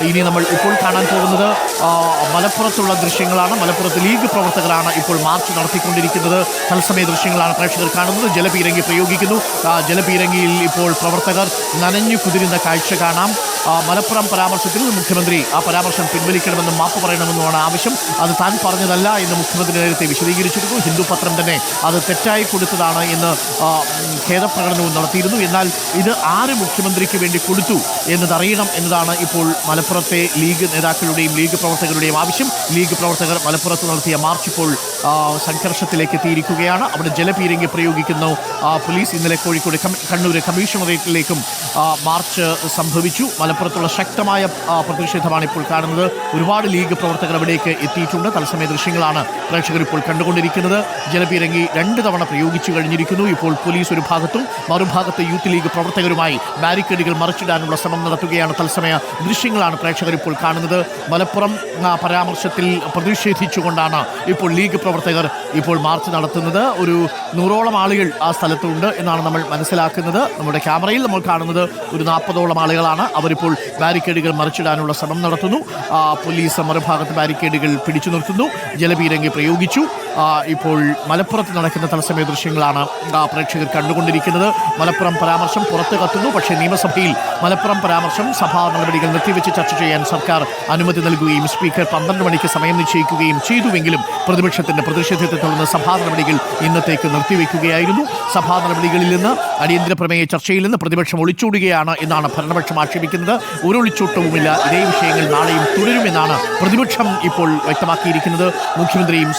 ഇനി നമ്മൾ ഇപ്പോൾ കാണാൻ പോകുന്നത് മലപ്പുറത്തുള്ള ദൃശ്യങ്ങളാണ്. മലപ്പുറത്ത് ലീഗ് പ്രവർത്തകരാണ് ഇപ്പോൾ മാർച്ച് നടത്തിക്കൊണ്ടിരിക്കുന്നത്. തത്സമയ ദൃശ്യങ്ങളാണ് പ്രേക്ഷകർ കാണുന്നത്. ജലപീരങ്കി പ്രയോഗിക്കുന്നു. ജലപീരങ്കിയിൽ ഇപ്പോൾ പ്രവർത്തകർ നനഞ്ഞു കുതിരുന്ന കാഴ്ച കാണാം. മലപ്പുറം പരാമർശത്തിൽ മുഖ്യമന്ത്രി ആ പരാമർശം പിൻവലിക്കണമെന്നും മാപ്പ് പറയണമെന്നുമാണ് ആവശ്യം. അത് താൻ പറഞ്ഞതല്ല എന്ന് മുഖ്യമന്ത്രി നേരത്തെ വിശദീകരിച്ചിരുന്നു. ഹിന്ദു പത്രം തന്നെ അത് തെറ്റായി കൊടുത്തതാണ് എന്ന് ഖേദപ്രകടനവും നടത്തിയിരുന്നു. എന്നാൽ ഇത് ആര് മുഖ്യമന്ത്രിക്ക് വേണ്ടി കൊടുത്തു എന്നതറിയണം എന്നതാണ് ഇപ്പോൾ മലപ്പുറത്തെ ലീഗ് നേതാക്കളുടെയും ലീഗ് പ്രവർത്തകരുടെയും ആവശ്യം. ലീഗ് പ്രവർത്തകർ മലപ്പുറത്ത് നടത്തിയ മാർച്ച് ഇപ്പോൾ സംഘർഷത്തിലേക്ക് എത്തിയിരിക്കുകയാണ്. അവിടെ ജലപീരങ്കി പ്രയോഗിക്കുന്നു പോലീസ്. ഇന്നലെ കോഴിക്കോട് കണ്ണൂർ കമ്മീഷണറേറ്റിലേക്കും മാർച്ച് സംഭവിച്ചു. മലപ്പുറത്തുള്ള ശക്തമായ പ്രതിഷേധമാണ് ഇപ്പോൾ കാണുന്നത്. ഒരുപാട് ലീഗ് പ്രവർത്തകർ അവിടേക്ക് എത്തിയിട്ടുണ്ട്. തത്സമയ ദൃശ്യങ്ങളാണ് പ്രേക്ഷകർ ഇപ്പോൾ കണ്ടുകൊണ്ടിരിക്കുന്നത്. ജലപീരങ്കി 2 തവണ പ്രയോഗിച്ചു കഴിഞ്ഞിരിക്കുന്നു. ഇപ്പോൾ പോലീസ് ഒരു ഭാഗത്തും മറുഭാഗത്ത് യൂത്ത് ലീഗ് പ്രവർത്തകരുമായി ബാരിക്കേഡുകൾ മറിച്ചിടാനുള്ള ശ്രമം നടത്തുകയാണ്. തത്സമയ ദൃശ്യങ്ങളാണ് പ്രേക്ഷകർ ഇപ്പോൾ കാണുന്നത്. മലപ്പുറം പരാമർശത്തിൽ പ്രതിഷേധിച്ചുകൊണ്ടാണ് ഇപ്പോൾ ലീഗ് പ്രവർത്തകർ ഇപ്പോൾ മാർച്ച് നടത്തുന്നത്. ഒരു 100ഓളം ആളുകൾ ആ സ്ഥലത്തുണ്ട് എന്നാണ് നമ്മൾ മനസ്സിലാക്കുന്നത്. നമ്മുടെ ക്യാമറയിൽ നമ്മൾ കാണുന്നത് ഒരു 40ഓളം ആളുകളാണ്. അവരിപ്പോൾ ബാരിക്കേഡുകൾ മറിച്ചിടാനുള്ള ശ്രമം നടത്തുന്നു. പോലീസ് മറുഭാഗത്ത് ബാരിക്കേഡുകൾ പിടിച്ചു നിർത്തുന്നു. ജലപീരങ്കി പ്രയോഗിച്ചു. ഇപ്പോൾ മലപ്പുറത്ത് നടക്കുന്ന തത്സമയ ദൃശ്യങ്ങളാണ് പ്രേക്ഷകർ കണ്ടുകൊണ്ടിരിക്കുന്നത്. മലപ്പുറം പരാമർശം പുറത്ത് കത്തുന്നു. പക്ഷേ നിയമസഭയിൽ മലപ്പുറം പരാമർശം സഭാ നടപടികൾ നിർത്തിവെച്ച് ചർച്ച ചെയ്യാൻ സർക്കാർ അനുമതി നൽകുകയും സ്പീക്കർ 12 മണിക്ക് സമയം നിശ്ചയിക്കുകയും ചെയ്തുവെങ്കിലും പ്രതിപക്ഷത്തിന്റെ പ്രതിഷേധത്തെ തുടർന്ന് സഭാ നടപടികൾ ഇന്നത്തേക്ക് നിർത്തിവെക്കുകയായിരുന്നു. സഭാ നടപടികളിൽ നിന്ന് അടിയന്തര പ്രമേയ ചർച്ചയിൽ നിന്ന് പ്രതിപക്ഷം ഒളിച്ചോടുകയാണ് എന്നാണ് ഭരണപക്ഷം ആക്ഷേപിക്കുന്നത്. ഒരു ഒളിച്ചോട്ടവുമില്ല. ഇതേ വിഷയങ്ങൾ നാളെയും തുടരുമെന്നാണ് പ്രതിപക്ഷം ഇപ്പോൾ വ്യക്തമാക്കിയിരിക്കുന്നത്. മുഖ്യമന്ത്രിയും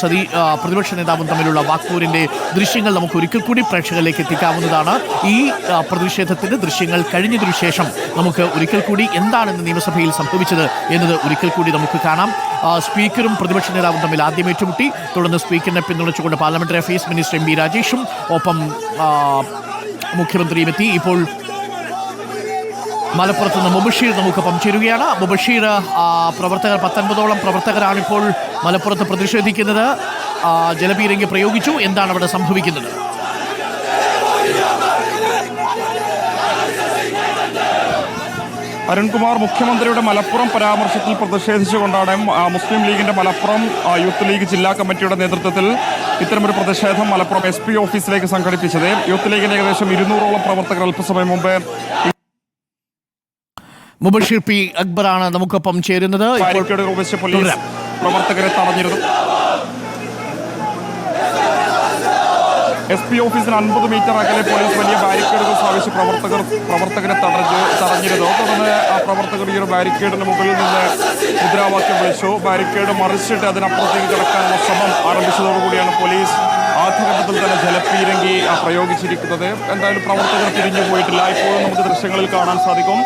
പ്രതിപക്ഷ നേതാവും തമ്മിലുള്ള വാക്പോരിന്റെ ദൃശ്യങ്ങൾ നമുക്ക് ഒരിക്കൽ കൂടി പ്രേക്ഷകരിലേക്ക് എത്തിക്കാവുന്നതാണ്. ഈ പ്രതിഷേധത്തിന്റെ ദൃശ്യങ്ങൾ കഴിഞ്ഞതിനു ശേഷം നമുക്ക് ഒരിക്കൽ കൂടി എന്താണെന്ന് നിയമസഭയിൽ സംഭവിച്ചത് എന്നത് ഒരിക്കൽ കൂടി നമുക്ക് കാണാം. സ്പീക്കറും പ്രതിപക്ഷ നേതാവും തമ്മിൽ ആദ്യം ഏറ്റുമുട്ടി. തുടർന്ന് സ്പീക്കറിനെ പിന്തുണച്ചുകൊണ്ട് പാർലമെന്ററി അഫയേഴ്സ് മിനിസ്റ്റർ എം. രാജേഷും ഒപ്പം മുഖ്യമന്ത്രിയും എത്തി. ഇപ്പോൾ മലപ്പുറത്ത് നിന്ന് മുബഷീർ നമുക്കൊപ്പം ചേരുകയാണ്. മുബഷീർ, പ്രവർത്തകർ 19ഓളം പ്രവർത്തകരാണിപ്പോൾ മലപ്പുറത്ത് പ്രതിഷേധിക്കുന്നത്. ജലപീരങ്കി പ്രയോഗിച്ചു. എന്താണ് അവിടെ സംഭവിക്കുന്നത്? അരുൺകുമാർ, മുഖ്യമന്ത്രിയുടെ മലപ്പുറം പരാമർശത്തിൽ പ്രതിഷേധിച്ചുകൊണ്ടാണ് മുസ്ലിം ലീഗിന്റെ മലപ്പുറം യൂത്ത് ലീഗ് ജില്ലാ കമ്മിറ്റിയുടെ നേതൃത്വത്തിൽ ഇത്തരമൊരു പ്രതിഷേധം മലപ്പുറം SP ഓഫീസിലേക്ക് സംഘടിപ്പിച്ചത്. യൂത്ത് ലീഗിന്റെ ഏകദേശം 200ഓളം പ്രവർത്തകർ അല്പസമയം മുമ്പ് മുബഷീർ P. അക്ബറാണ് നമുക്കൊപ്പം ചേരുന്നത്. പോലീസ് പ്രവർത്തകരെ തടഞ്ഞിരുന്നു. SP ഓഫീസിന് 50 മീറ്റർ അകലെ പോലീസ് വലിയ ബാരിക്കേഡുകൾ സ്ഥാപിച്ച് പ്രവർത്തകരെ തടഞ്ഞിരുന്നു. തുടർന്ന് ആ പ്രവർത്തകർ ഈ ഒരു ബാരിക്കേഡിന് മുകളിൽ നിന്ന് മുദ്രാവാക്യം വിളിച്ചു. ബാരിക്കേഡ് മറിച്ചിട്ട് അതിനപ്പുറത്തേക്ക് കിടക്കാനുള്ള ശ്രമം ആരംഭിച്ചതോടുകൂടിയാണ് പോലീസ് ആദ്യഘട്ടത്തിൽ തന്നെ ജലപീരങ്കി പ്രയോഗിച്ചിരിക്കുന്നത്. എന്തായാലും പ്രവർത്തകർ തിരിഞ്ഞു പോയിട്ടില്ല. ഇപ്പോഴും നമുക്ക് ദൃശ്യങ്ങളിൽ കാണാൻ സാധിക്കും.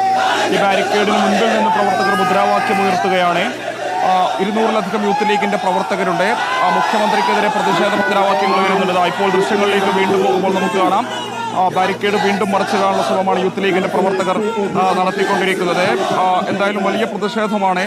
ഈ ബാരിക്കേഡിന് മുൻപിൽ നിന്ന് പ്രവർത്തകർ മുദ്രാവാക്യം ഉയർത്തുകയാണ്. 200-ലധികം യൂത്ത് ലീഗിന്റെ പ്രവർത്തകരുണ്ട്. മുഖ്യമന്ത്രിക്കെതിരെ പ്രതിഷേധ മുദ്രാവാക്യങ്ങൾ ഉയരുന്നുണ്ട്. ഇപ്പോൾ ദൃശ്യങ്ങളിലേക്ക് വീണ്ടും പോകുമ്പോൾ നമുക്ക് കാണാം ബാരിക്കേഡ് വീണ്ടും മറിച്ചിടാനുള്ള ശ്രമമാണ് യൂത്ത് ലീഗിന്റെ പ്രവർത്തകർ നടത്തിക്കൊണ്ടിരിക്കുന്നത്. എന്തായാലും വലിയ പ്രതിഷേധമാണ്.